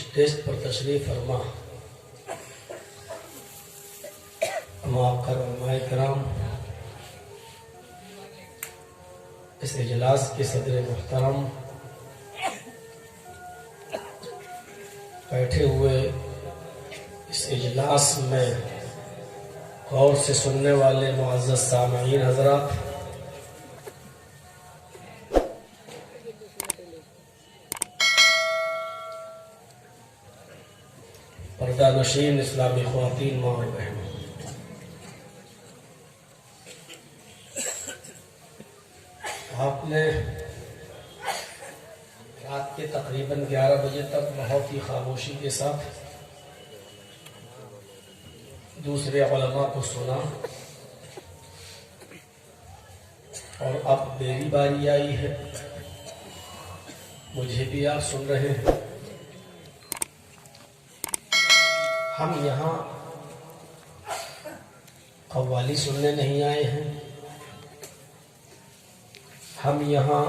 Stage पर तशरीफ फरमा कराम, इस इजलास के सदर मुहतरम, बैठे हुए इस इजलास में गौर से सुनने वाले मुअज़्ज़ज़ सामईन हज़रात, पर्दा नशीन इस्लामी ख़वातीन माँ और बहनों, आपने रात के तकरीबन 11 बजे तक बहुत ही खामोशी के साथ दूसरे उलमा को सुना और अब मेरी बारी आई है, मुझे भी आप सुन रहे हैं। हम यहाँ कव्वाली सुनने नहीं आए हैं, हम यहाँ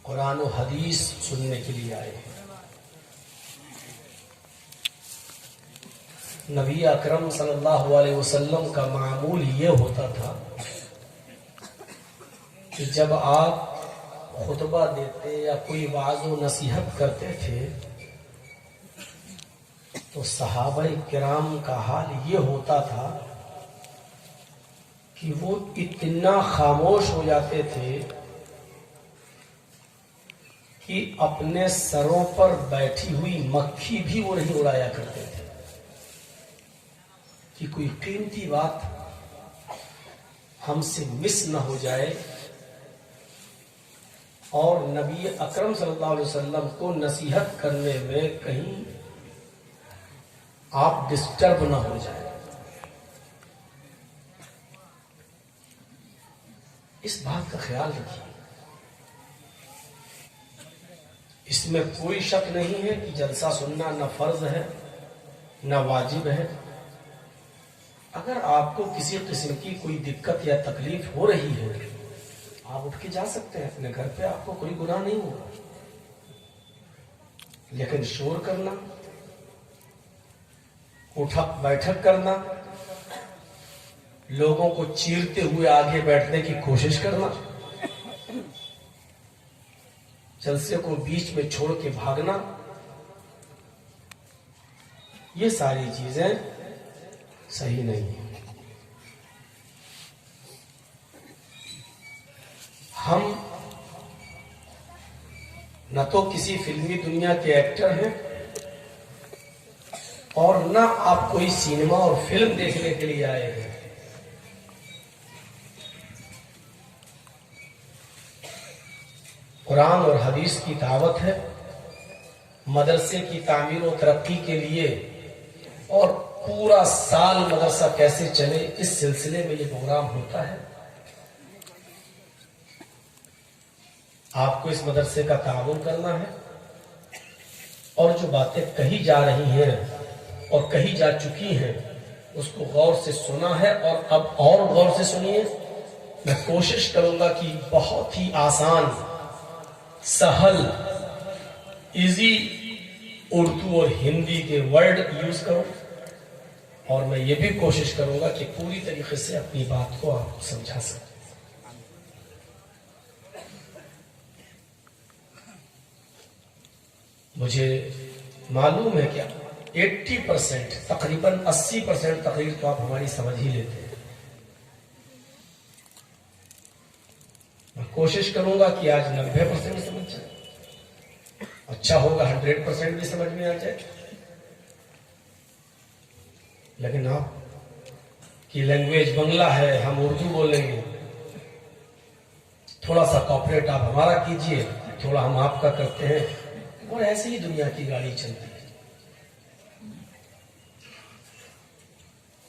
कुरान और हदीस सुनने के लिए आए हैं। नबी अकरम सल्लल्लाहु अलैहि वसल्लम का मामूल ये होता था कि जब आप खुतबा देते या कोई वाज़ व नसीहत करते थे तो सहाबाए किराम का हाल ये होता था कि वो इतना खामोश हो जाते थे कि अपने सरों पर बैठी हुई मक्खी भी वो नहीं उड़ाया करते थे कि कोई कीमती बात हमसे मिस न हो जाए और नबी अकरम सल्लल्लाहु अलैहि वसल्लम को नसीहत करने में कहीं आप डिस्टर्ब न हो जाए। इस बात का ख्याल रखिए। इसमें कोई शक नहीं है कि जलसा सुनना न फर्ज है न वाजिब है। अगर आपको किसी किस्म की कोई दिक्कत या तकलीफ हो रही है, आप उठ के जा सकते हैं अपने घर पे, आपको कोई गुनाह नहीं होगा। लेकिन शोर करना, उठक बैठक करना, लोगों को चीरते हुए आगे बैठने की कोशिश करना, जलसे को बीच में छोड़ के भागना, ये सारी चीजें सही नहीं है। हम न तो किसी फिल्मी दुनिया के एक्टर हैं और न आप कोई सिनेमा और फिल्म देखने के लिए आए हैं। कुरान और हदीस की दावत है, मदरसे की तामीर और तरक्की के लिए, और पूरा साल मदरसा कैसे चले इस सिलसिले में ये प्रोग्राम होता है। आपको इस मदरसे का ताउन करना है और जो बातें कही जा रही हैं और कही जा चुकी हैं उसको गौर से सुना है और अब और गौर से सुनिए। मैं कोशिश करूंगा कि बहुत ही आसान, सहल, इजी उर्दू और हिंदी के वर्ड यूज करूं और मैं ये भी कोशिश करूंगा कि पूरी तरीके से अपनी बात को आपको समझा सकूं। मुझे मालूम है कि 80% तकरीबन 80% तकरीर तो आप हमारी समझ ही लेते हैं, कोशिश करूंगा कि आज 90% समझ जाए, अच्छा होगा 100% भी समझ में आ जाए। लेकिन आप की लैंग्वेज बंगला है, हम उर्दू बोलेंगे, थोड़ा सा कॉपरेट आप हमारा कीजिए, थोड़ा हम आपका करते हैं, और ऐसे ही दुनिया की गाड़ी चलती है।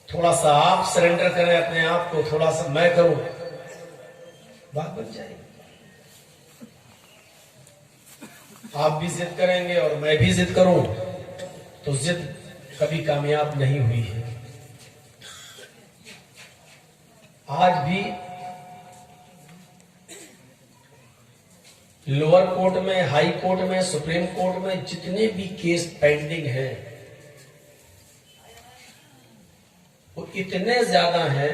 थोड़ा सा आप सरेंडर करें अपने आप को, थोड़ा सा मैं करूं, बात बन जाएगी। आप भी जिद करेंगे और मैं भी जिद करूं तो जिद कभी कामयाब नहीं हुई है। आज भी लोअर कोर्ट में, हाई कोर्ट में, सुप्रीम कोर्ट में जितने भी केस पेंडिंग हैं वो इतने ज्यादा हैं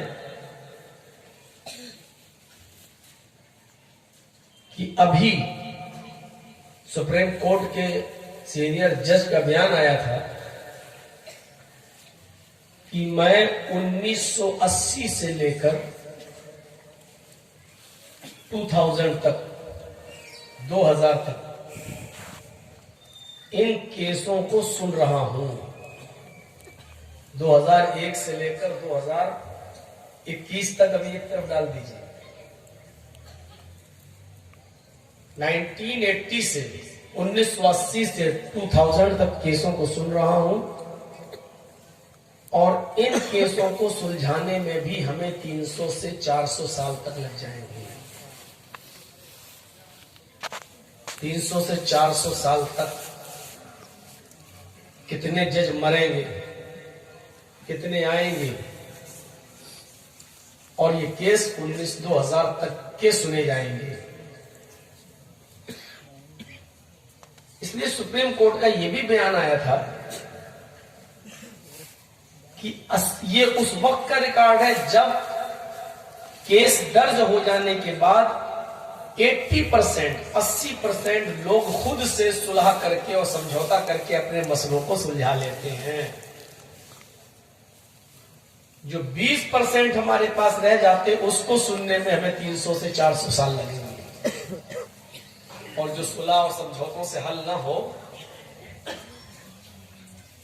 कि अभी सुप्रीम कोर्ट के सीनियर जज का बयान आया था कि मैं 1980 से लेकर 2000 तक, 2000 तक इन केसों को सुन रहा हूं। 2001 से लेकर 2021 तक, अभी एक तरफ डाल दीजिए, 1980 से 1980 से 2000 तक केसों को सुन रहा हूं, और इन केसों को सुलझाने में भी हमें 300 से 400 साल तक लग जाएंगे। 300 से 400 साल तक कितने जज मरेंगे, कितने आएंगे, और ये केस 2000 तक के सुने जाएंगे। इसलिए सुप्रीम कोर्ट का यह भी बयान आया था कि ये उस वक्त का रिकॉर्ड है जब केस दर्ज हो जाने के बाद 80% लोग खुद से सुलह करके और समझौता करके अपने मसलों को सुलझा लेते हैं। जो 20% हमारे पास रह जाते उसको सुनने में हमें 300 से 400 साल लगेंगे, और जो सुलह और समझौतों से हल ना हो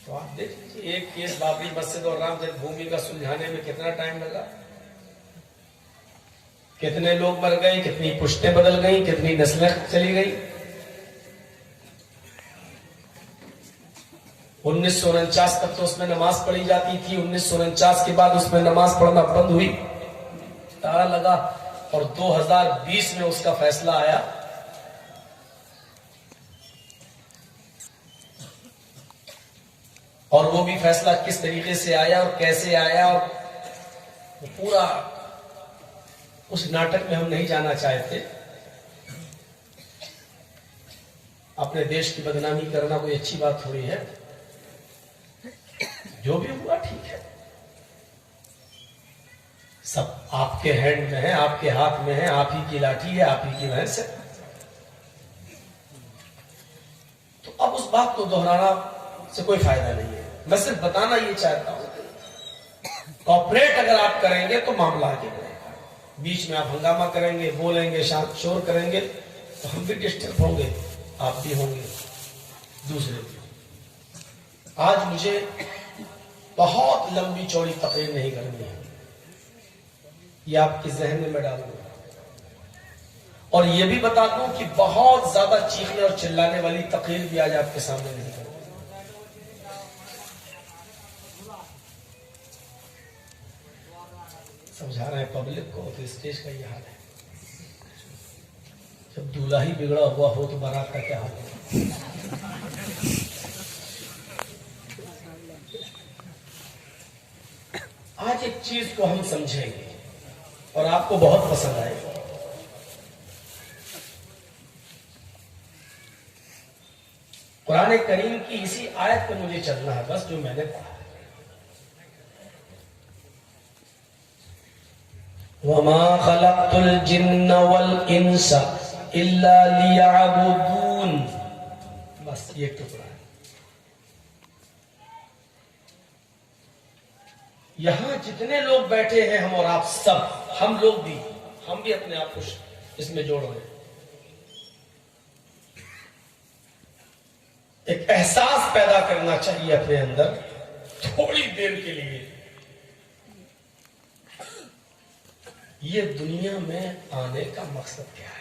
तो आप देख लीजिए, एक केस बाबरी मस्जिद और राम जन्मभूमि का सुलझाने में कितना टाइम लगा, कितने लोग मर गए, कितनी पुश्तें बदल गई, कितनी नस्लें चली गई। 1949 तक तो उसमें नमाज पढ़ी जाती थी, 1949 के बाद उसमें नमाज पढ़ना बंद हुई, ताला लगा, और 2020 में उसका फैसला आया। और वो भी फैसला किस तरीके से आया और कैसे आया, और पूरा उस नाटक में हम नहीं जाना चाहते। अपने देश की बदनामी करना कोई अच्छी बात थोड़ी है। जो भी हुआ ठीक है, सब आपके हैंड में है, आपके हाथ में है, आप ही की लाठी है, आप ही की भैंस है। तो अब उस बात को दोहराना से कोई फायदा नहीं है। मैं सिर्फ बताना ये चाहता हूं, कॉपरेट अगर आप करेंगे तो मामला आगे बढ़ेगा। बीच में आप हंगामा करेंगे, बोलेंगे, शोर करेंगे तो हम भी डिस्टर्ब होंगे, आप भी होंगे, दूसरे भी। आज मुझे बहुत लंबी चौड़ी तकरीर नहीं करनी है, ये आपके जहन में मैं डालूंगा, और ये भी बता दूं कि बहुत ज्यादा चीखने और चिल्लाने वाली तकरीर भी आज आपके सामने नहीं करूंगा। समझा रहे हैं पब्लिक को, तो स्टेज का ये हाल है। जब दूल्हा ही बिगड़ा हुआ हो तो बारात का क्या हाल है। आज एक चीज को हम समझेंगे और आपको बहुत पसंद आएगा। कुरान करीम की इसी आयत पे मुझे चलना है, बस जो मैंने पढ़ा। वमा खलक़तुल जिन्ना वल इंसा इल्ला लियअबुदून, बस ये टुकड़ा है। यहां जितने लोग बैठे हैं, हम और आप सब, हम लोग भी, हम भी अपने आप को इसमें जोड़ रहे हैं। एक एहसास पैदा करना चाहिए अपने अंदर थोड़ी देर के लिए, ये दुनिया में आने का मकसद क्या है।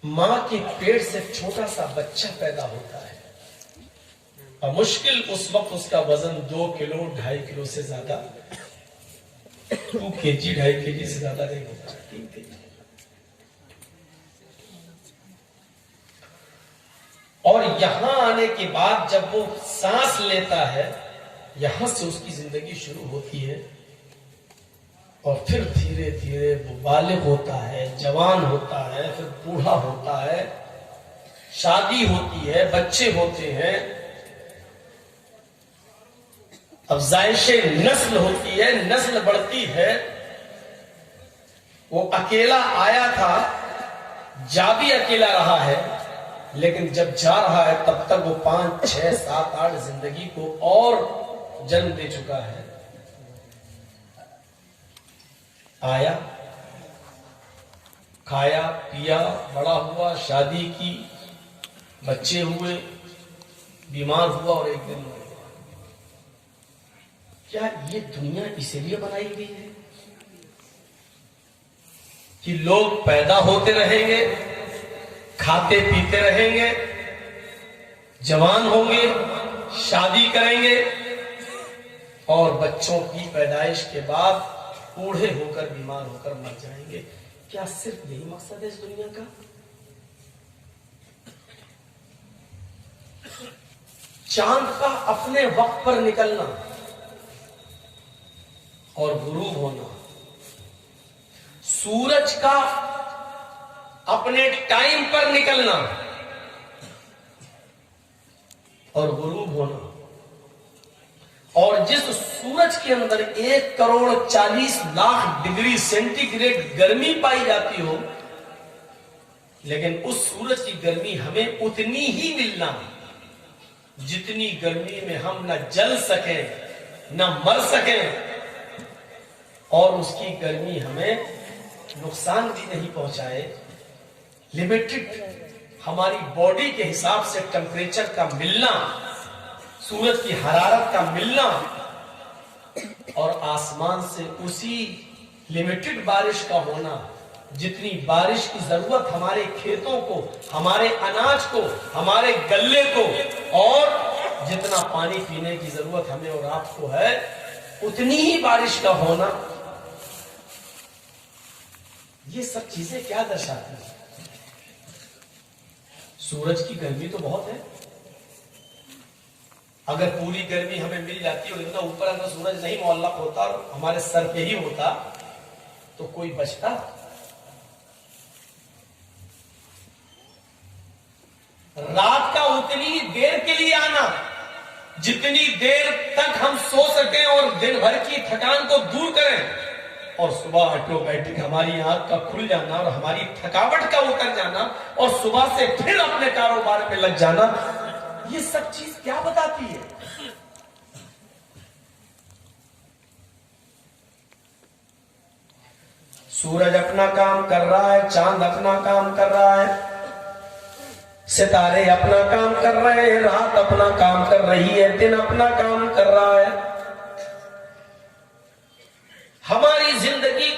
मां के पेट से छोटा सा बच्चा पैदा होता है और मुश्किल उस वक्त उसका वजन 2 किलो 2.5 किलो से ज्यादा 2 kg 2.5 kg से ज्यादा नहीं होता, 3 kg। और यहां आने के बाद जब वो सांस लेता है, यहां से उसकी जिंदगी शुरू होती है और फिर धीरे धीरे वो बालिग होता है, जवान होता है, फिर बूढ़ा होता है, शादी होती है, बच्चे होते हैं, अफजाइशे नस्ल होती है, नस्ल बढ़ती है। वो अकेला आया था, जा भी अकेला रहा है, लेकिन जब जा रहा है तब तक वो 5, 6, 7, 8 जिंदगी को और जन्म दे चुका है। आया, खाया पिया, बड़ा हुआ, शादी की, बच्चे हुए, बीमार हुआ और एक दिन मर गया। क्या ये दुनिया इसीलिए बनाई गई है कि लोग पैदा होते रहेंगे, खाते पीते रहेंगे, जवान होंगे, शादी करेंगे और बच्चों की पैदाइश के बाद बूढ़े होकर बीमार होकर मर जाएंगे? क्या सिर्फ यही मकसद है इस दुनिया का? चांद का अपने वक्त पर निकलना और गुरूब होना, सूरज का अपने टाइम पर निकलना और गुरूब होना, और जिस सूरज के अंदर 1,40,00,000 डिग्री सेंटीग्रेड गर्मी पाई जाती हो, लेकिन उस सूरज की गर्मी हमें उतनी ही मिलना जितनी गर्मी में हम न जल सकें न मर सकें, और उसकी गर्मी हमें नुकसान भी नहीं पहुंचाए। लिमिटेड हमारी बॉडी के हिसाब से टेम्परेचर का मिलना, सूरज की हरारत का मिलना, और आसमान से उसी लिमिटेड बारिश का होना, जितनी बारिश की जरूरत हमारे खेतों को, हमारे अनाज को, हमारे गल्ले को, और जितना पानी पीने की जरूरत हमें और आपको है, उतनी ही बारिश का होना। ये सब चीजें क्या दर्शाती हैं? सूरज की गर्मी तो बहुत है। अगर पूरी गर्मी हमें मिल जाती और इतना ऊपर अगर सूरज नहीं मुअल्लक होता और हमारे सर पे ही होता तो कोई बचता? रात का उतनी ही देर के लिए आना जितनी देर तक हम सो सकें और दिन भर की थकान को दूर करें, और सुबह ऑटोमेटिक हमारी आंख का खुल जाना और हमारी थकावट का उतर जाना और सुबह से फिर अपने कारोबार में लग जाना, ये सब चीज क्या बताती है? सूरज अपना काम कर रहा है, चांद अपना काम कर रहा है, सितारे अपना काम कर रहे हैं, रात अपना काम कर रही है, दिन अपना काम कर रहा है। हमारी जिंदगी